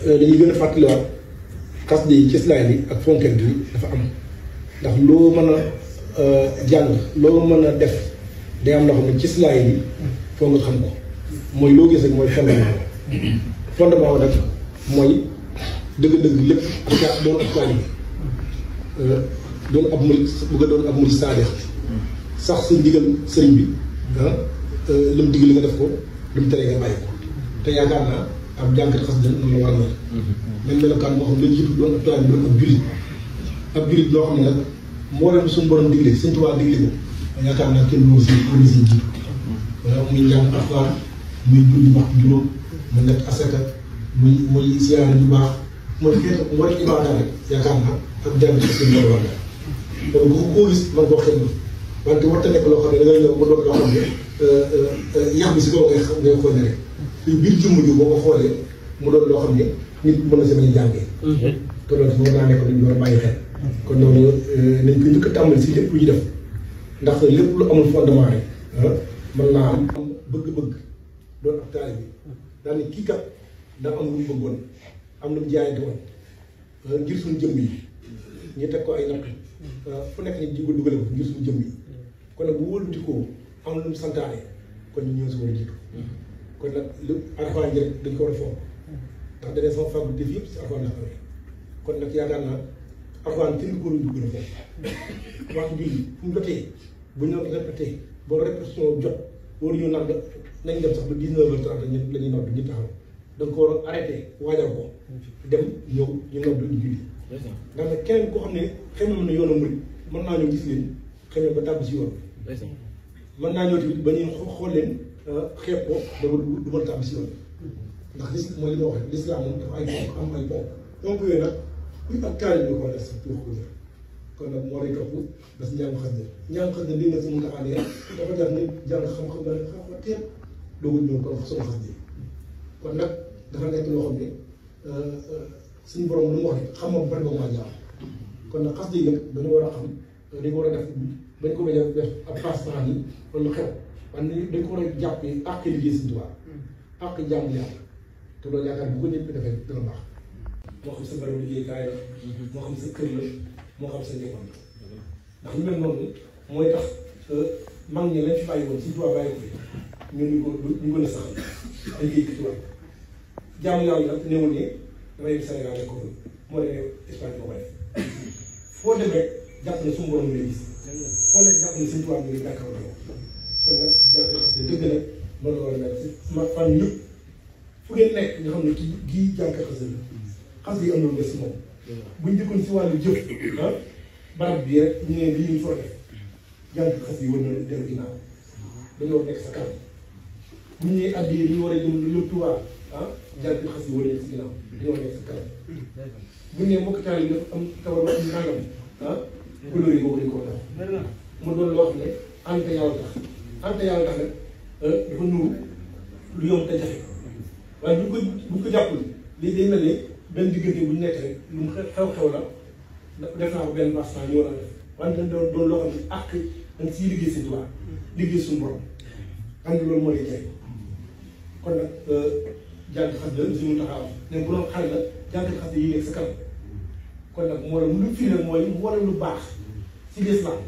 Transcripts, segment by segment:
dañuy gën a fàttaliwaat xasida yi ci islaam yi ak fonkel bi dafa am ndax loo mën a jàng loo mën a def day am loo xam ne ci islaam yi foo nga xam ko mooy loo gis rek mooy fondement nag mooy dëgg-dëgg lépp doon ab taalibe doon ab murid bëgg a doon ab murid saadix sax sa ndigal sëriñ bi lu mu digal nga def ko lu mu tere nga bàyyi ko te yaakaar naa ab jànkat xasida noonu la war a mel. même melokaan moo xam ne jiitu doon ab taalibe doon ab jullit loo xam ne nag moo leen suñu borom digle Sëñ Tuubaa digle ko yaakaar naa kenn du si jiitu wala muy njàng alxuraan muy julli waxtu juróom mu nekk asaka muy siyaare bu baax mooy xeetu war ibaada rek yaakaar naa ak jàng ci seen borom la donc ku ko gis man koo xet wante warta nekk loo xam ne da ngay ñëw ba doon loo xam ne yax bi si kaw ngay xool ne rek biir jëmm ji boo ko xoolee mu doon loo xam ne nit mën na si bañ a jàngee te loolu si war naa nekk lu ñu war a bàyyi xel kon loolu nañ ko njëkk a tàmbali si lépp lu ñu def ndax lépp lu amul fondement rek mën naa am bëgg-bëgg doon ak taalibe bi daal ne kii kat daa am lu mu bëggoon am lu mu jaayante woon ngir suñu jëmm yi ñu teg ko ay natt fu nekk ni di ko dugale ko ngir suñu jëmm yi kon nag bu wëlbatikoo am lu mu santaane kon ñu ñëw si war a jiitu kon nag lu Alxuraan ji rek dañ ko war a fonk ndax da ngay sama fàggu def yëpp si Alxuraan la xamee kon nag yaakaar naa Alxuraan kenn ko dugg na foofu waxtu julli fu mu jotee bu ñu la répété boo répétition jot waruñu naan nañ dem sax ba 19h30 la ñuy nodd ñu taxaw da nga ko war a arrêté waajal ko dem ñëw ñu nodd ñu julli ndax nag keneen koo xam ne xëy na yoonu murid mën naa ñëw gis leen xëy na ba tàbb si yoon mën naa ñëw tamit ba ñuy xool leen xeeb ko dama du mën a tàbb si yoon ndax lis mooy li ma waxee lislaam moom dafa ay ponk am ay ponk donc yooyu nag kuy ak taali bi ko def sax tuux ko jël kon nag moo lay topp bas njàng xasida li nga si mun a àndee dafa jar ni jàng xam-xam nga xam-xam teel doogu ñëw kon sama xasida kon nag dafa nekk loo xam ne suñu borom lu mu wax ne xam-xam bari ba maa jaam kon nag xasida yi nag dañu war a xam dañu ko war a def bañ ko bañ a def ab passe-temps yi wala xew wante dañ ko war a jàppee àq liggéey Sëñ Tuubaa àq jàmm yàlla te loolu yaakaar bu ko ñëpp defee dana baax moo xam sa barabu liggéeykaay la moo xam sa kër la moo xam sa njaboot ndax lu mel noonu mooy tax mag ñi lañ fi bàyyi woon Sëñ Tuubaa bàyyi ko fi ñun ñu gën a saxal dañ koy gis jaamu yàlla nag néewul ne damay dem Sénégal rek ko moo demee Espagne moo koy def foo dem rek jàpp ne suñu borom ngay gis foo nekk jàpp ne Sëñ Tuubaa ngay jàkkaarloo kon nag jàpp xam ne dëgg nag noonu la war a mel si ma fan ñëpp fu ngeen nekk nga xam ne kii jànkat xasida xas yi am na lu des moom buñ njëkkoon si wàllu jëf barab bi rek ñu ne lii ñu fa def jànkat xas yi war na dellu ginnaaw dañoo nekk sa kanam bu ñu nee addiyee ñu war a jëm lu Tuubaa jànkat xas yi war nañ si ginnaaw dañoo nekk sa kanam bu ñu nee mbokk taal yi dafa am tawar wax ñu nangam couleur yi boobu dañ koo def mu doon loo xam ne ante yàlla tax nag dafa nuru lu yomb te jafe waaye bu ko jàppul lii day mel ne benn diggante bu ñu nekk rek lu mu xew-xew la def naa ko benn bastan ñu war a def wante doon loo xam ne àq dañ siy liggéey Sëñ Tuubaa liggéey suñu borom xam nga loolu moo lay jaay kon nag jàng xasida si mu taxaw ne bu doon xale la jàng xasida yi nekk sa kanam kon nag moo la lu fii nag mooy mu war a lu baax si lislaam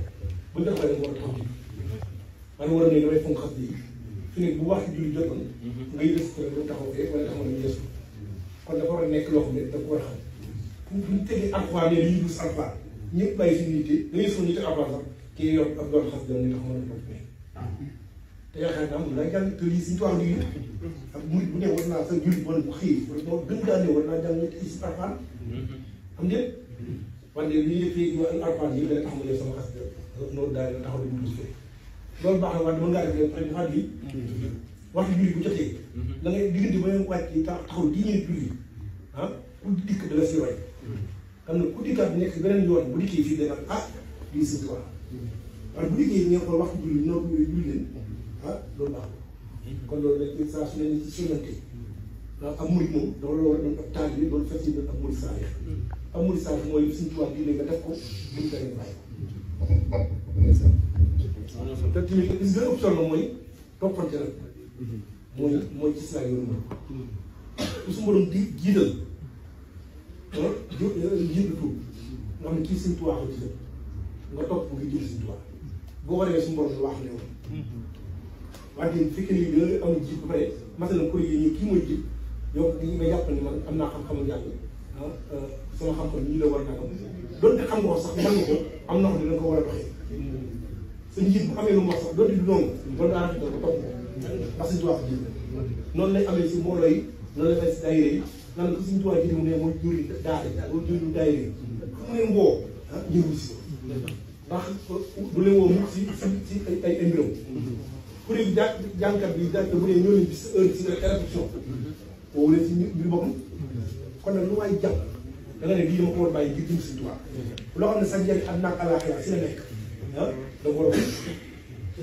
bu ñu taxawee mu war a taxaw ci man war a ne damay fonk xasida yi fi nekk bu waxtu julli jotoon ngay des ko rek taxaw fee wala taxaw nañu yeesu kon dafa war a nekk loo xam ne da ko war a xam bu ñu tegee alxuraan ne li ñu dus alxuraan ñëpp bàyyi suñu nit da ngay sonn ñu teg alxuraan sax kii yor ak doon xas doon ni tax mën a toog ne te yaakaar naa mun naa jàng te lii suñu tuwaax lii ak murit bu ne war naa sa julli bon bu xëy wala gën gaa ne war naa jàng ñetti is alxuraan xam ngeen wante li ñuy defee alxuraan yi dana tax ma yor sama xas noonu daal la taxaw dañu dus fee loolu baax na wante mën ngaa def leen xëy na bi waxtu julli bu jotee da ngay diggante ba ngeen wàcc yi taxaw di ñëw julli ku dikk da la si roy xam ne ku dikkaat nekk si beneen yoon bu dikkee fii dana lii Sëñ Tuubaa waaye bu dikkee ngeen xool waxtu julli noo julli leen loolu baax kon loolu nag saa su ne si sunnante ak murid moom dafa la war a doon ab taal bi doon fas yéene ak murid saalix ak murid saalix mooy Sëñ Tuubaa diine nga def ko buñ ko def bàyyi te tamit li gën a ëpp solo mooy toppante nag mooy ci saa yoonu moom su ma doon di jiital jiitu tuub nga xam ne kii Sëñ Tuubaa ko ci nga topp nga jël Sëñ Tuubaa boo waree suñu borom wax ne woon wante bu fekkee ni da am jiit ba pare masalan kuréel yi kii mooy jiit yow nga jàpp ni man am naa xam-xamu yàlla sama xam-xam nii la war naa am doonte xam nga wax sax mën nga ko am na xam ne da nga ko war a doxee sa njiit bu amee lu mu wax sax doonte du noonu loolu daa rafetlu ko topp ko ndax Sëñ Tuubaa jiit noonu lay amee si mbooloo yi noonu lay amee si daayira yi naan ko Sëñ Tuubaa jiit mu ne mooy juri daara mooy juri daayira yi xam leen woo yëngu si ndax du leen woo mukk si ay mbiram kuréel jàngkat bi daal bu dee ñoo leen gis heure si réflexion woowu leen si mbir boppam kon nag lu waay jàpp da nga ne lii dama ko war a bàyyi ngir jëm Sëñ Tuubaa loo xam ne sa njëriñ àddina ak àllaaxira si la nekk da nga war a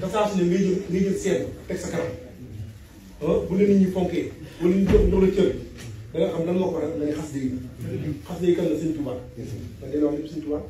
te saa su ne ngay jël seet teg sa kanam bu leen nit ñi fonkee wala ñu jox la cër da nga xam lan moo ko waral da ngay xas day kan la Sëñ Tuubaa da ngay wax lépp Sëñ Tuubaa